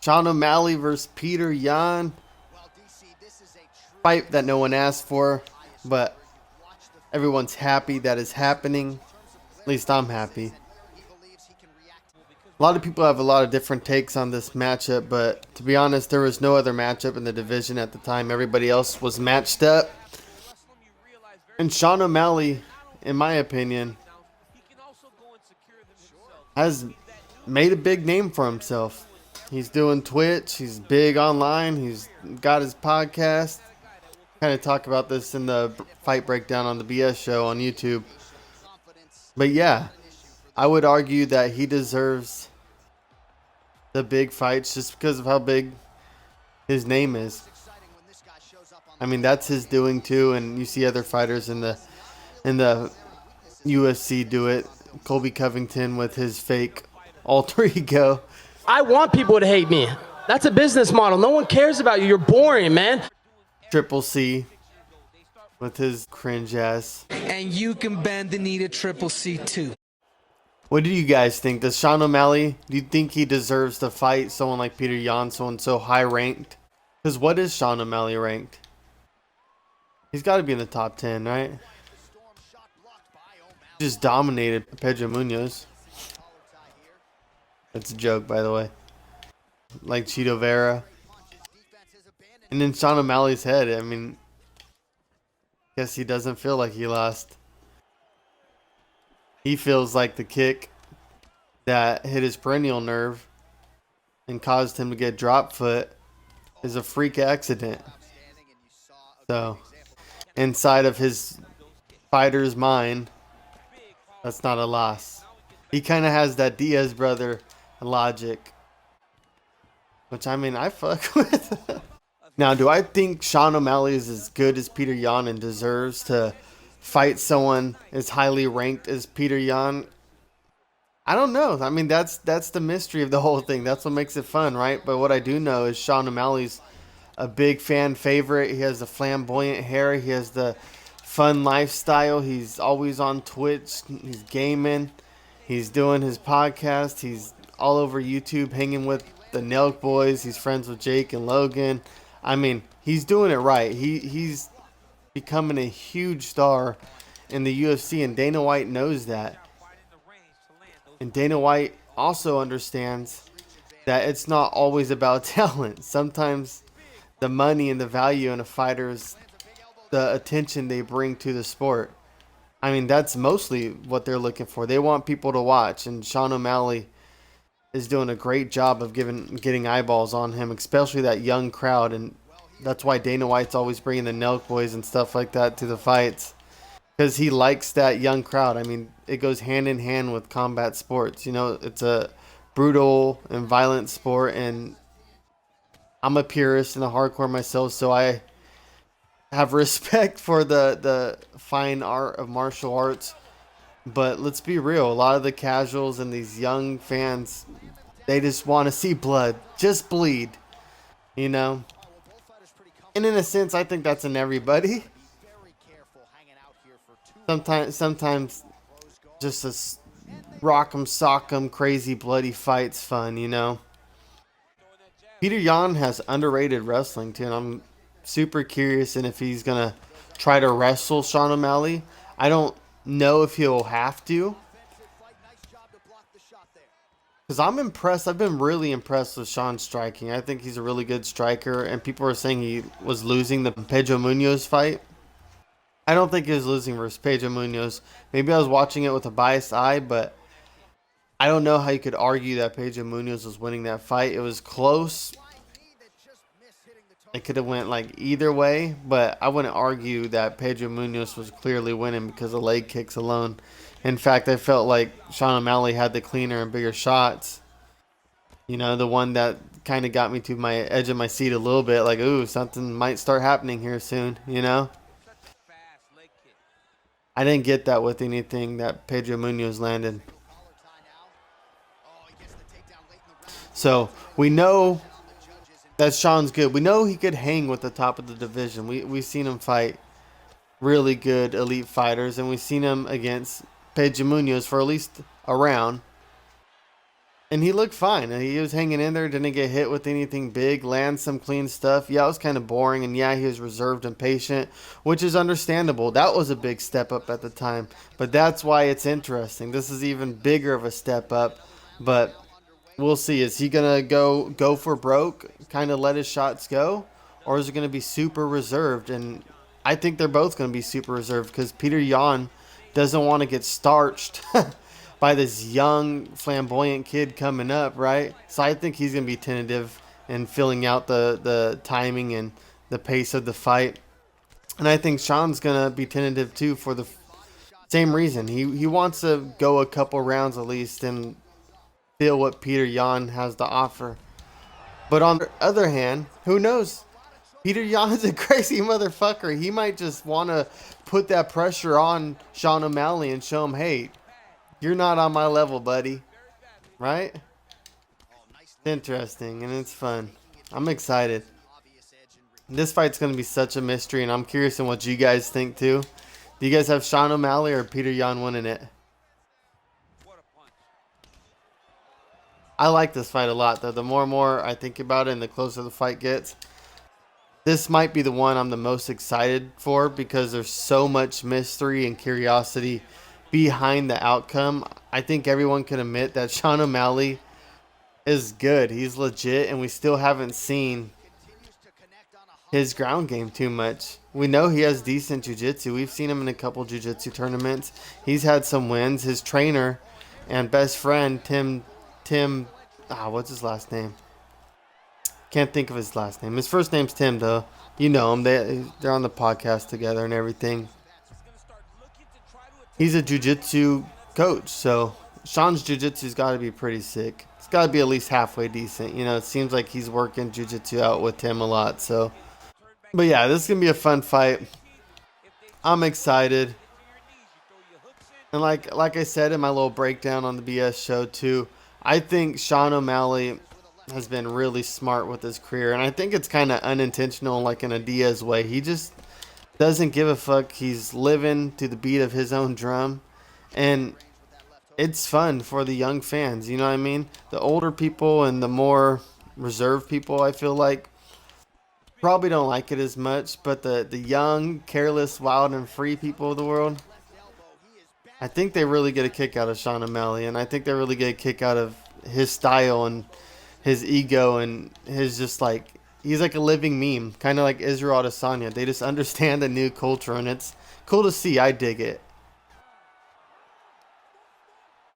Sean O'Malley versus Petr Yan. Fight that no one asked for, but everyone's happy that is happening. At least I'm happy. A lot of people have a lot of different takes on this matchup, but to be honest, there was no other matchup in the division at the time. Everybody else was matched up. And Sean O'Malley, in my opinion, has made a big name for himself. He's doing Twitch. He's big online. He's got his podcast. Kind of talk about this in the fight breakdown on the BS show on YouTube. But yeah, I would argue that he deserves the big fights just because of how big his name is. I mean, that's his doing too, and you see other fighters in the UFC do it. Colby Covington with his fake alter ego. I want people to hate me. That's a business model. No one cares about you. You're boring, man. Triple C with his cringe ass. And you can bend the knee to Triple C too. What do you guys think? Does Sean O'Malley, do you think he deserves to fight someone like Petr Yan, someone so high ranked? Because what is Sean O'Malley ranked? He's got to be in the top 10, right? Just dominated Pedro Munoz. That's a joke, by the way. Like Cheeto Vera. And in Sean O'Malley's head, I mean, guess he doesn't feel like he lost. He feels like the kick that hit his perennial nerve and caused him to get drop foot is a freak accident. So, inside of his fighter's mind, that's not a loss. He kind of has that Diaz brother logic, which I mean I fuck with. Now, do I think Sean O'Malley is as good as Petr Yan and deserves to fight someone as highly ranked as Petr Yan? I don't know. I mean, that's the mystery of the whole thing. That's what makes it fun, right? But what I do know is Sean O'Malley's a big fan favorite. He has the flamboyant hair. He has the fun lifestyle. He's always on Twitch. He's gaming. He's doing his podcast. He's all over YouTube hanging with the Nelk boys. He's friends with Jake and Logan. I mean, he's doing it right. He's becoming a huge star in the UFC, and Dana White knows that. And Dana White also understands that it's not always about talent. Sometimes the money and the value in a fighter is the attention they bring to the sport. I mean, that's mostly what they're looking for. They want people to watch, and Sean O'Malley is doing a great job of getting eyeballs on him, especially that young crowd, and that's why Dana White's always bringing the Nelk boys and stuff like that to the fights, because he likes that young crowd. I mean, it goes hand in hand with combat sports. You know, it's a brutal and violent sport, and I'm a purist and a hardcore myself, so I have respect for the fine art of martial arts. But let's be real, a lot of the casuals and these young fans, they just want to see blood. Just bleed, you know? And in a sense, I think that's in everybody. Sometimes just a rock'em sock'em crazy bloody fight's fun, you know? Petr Yan has underrated wrestling too, and I'm super curious if he's going to try to wrestle Sean O'Malley. I don't know if he'll have to, because I'm impressed. I've been really impressed with Sean's striking. I think he's a really good striker, and people are saying he was losing the Pedro Munoz fight. I don't think he was losing versus Pedro Munoz. Maybe I was watching it with a biased eye, but I don't know how you could argue that Pedro Munoz was winning that fight. It was close. It could have went like either way, but I wouldn't argue that Pedro Munoz was clearly winning because of leg kicks alone. In fact, I felt like Sean O'Malley had the cleaner and bigger shots. You know, the one that kind of got me to my edge of my seat a little bit, like, ooh, something might start happening here soon, you know? I didn't get that with anything that Pedro Munoz landed. So, we know that Sean's good. We know he could hang with the top of the division. We've seen him fight really good elite fighters, and we've seen him against Pedro Munoz for at least a round. And he looked fine. He was hanging in there, didn't get hit with anything big, land some clean stuff. Yeah, it was kind of boring, and yeah, he was reserved and patient, which is understandable. That was a big step up at the time, but that's why it's interesting. This is even bigger of a step up, but we'll see. Is he going to go for broke, kind of let his shots go, or is it going to be super reserved? And I think they're both going to be super reserved because Petr Yan doesn't want to get starched by this young, flamboyant kid coming up, right? So I think he's going to be tentative and filling out the timing and the pace of the fight. And I think Sean's going to be tentative too for the same reason. He wants to go a couple rounds at least and feel what Petr Yan has to offer. But on the other hand, who knows? Petr Yan is a crazy motherfucker. He might just want to put that pressure on Sean O'Malley and show him, hey, you're not on my level, buddy. Right? It's interesting and it's fun. I'm excited. This fight's going to be such a mystery, and I'm curious on what you guys think too. Do you guys have Sean O'Malley or Petr Yan winning it? I like this fight a lot, though. The more and more I think about it and the closer the fight gets, this might be the one I'm the most excited for because there's so much mystery and curiosity behind the outcome. I think everyone can admit that Sean O'Malley is good. He's legit, and we still haven't seen his ground game too much. We know he has decent jiu-jitsu. We've seen him in a couple jiu-jitsu tournaments. He's had some wins. His trainer and best friend, what's his last name? Can't think of his last name. His first name's Tim, though. You know him. They're on the podcast together and everything. He's a jiu-jitsu coach, so Sean's jiu-jitsu's got to be pretty sick. It's got to be at least halfway decent. You know, it seems like he's working jiu-jitsu out with Tim a lot. So, but yeah, this is gonna be a fun fight. I'm excited, and like I said in my little breakdown on the BS show too, I think Sean O'Malley has been really smart with his career, and I think it's kind of unintentional, like in a Diaz way. He just doesn't give a fuck. He's living to the beat of his own drum, and it's fun for the young fans. You know what I mean? The older people and the more reserved people, I feel like, probably don't like it as much, but the young, careless, wild, and free people of the world, I think they really get a kick out of Sean O'Malley, and I think they really get a kick out of his style and his ego and his just like, he's like a living meme, kind of like Israel Adesanya. They just understand the new culture, and it's cool to see. I dig it.